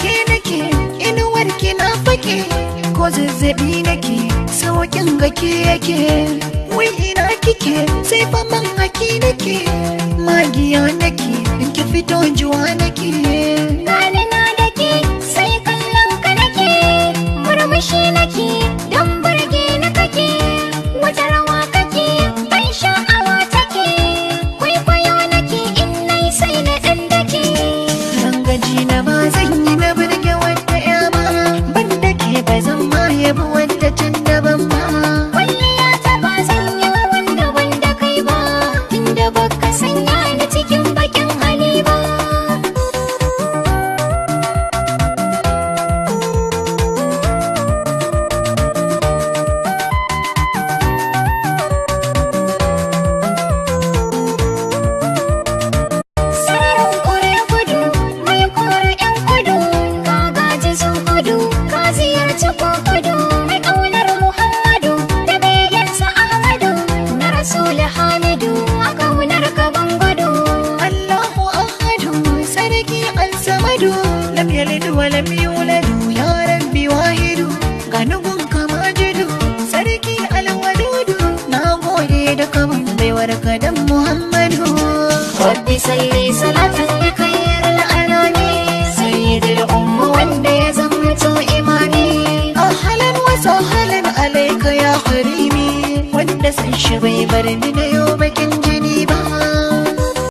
ke nake inuwar ki na fake ko zazzabi nake saukin gake yake wai ina kike sai fa man haki nake magiya nake in ki fito juwa nake gani na dake sai kallon ka nake murmushi nake dan burge ni kake wata rawa kake ban sha'awa take kwaikwayo nake in nai sai na dan dake rangaji na ba zan yi na burge wata ya ba ban dake ba zan ma yabi wata tun daban ba kwalliya ta ba zan yi wanda kai ba inda baka sanya ni cikin bakin hali ba lam yalid wa lam yulad ya rabbi wahid ganugun kama jidu sarki alwadudu na gode da kaman baiwar ka dan Muhammadu rabbi salli salatan bi khairil anami sayyidil umma wanda ya zama to imami ahlan wa sahlan alayka ya karimi wanda san shi bai bar ni da yau bakin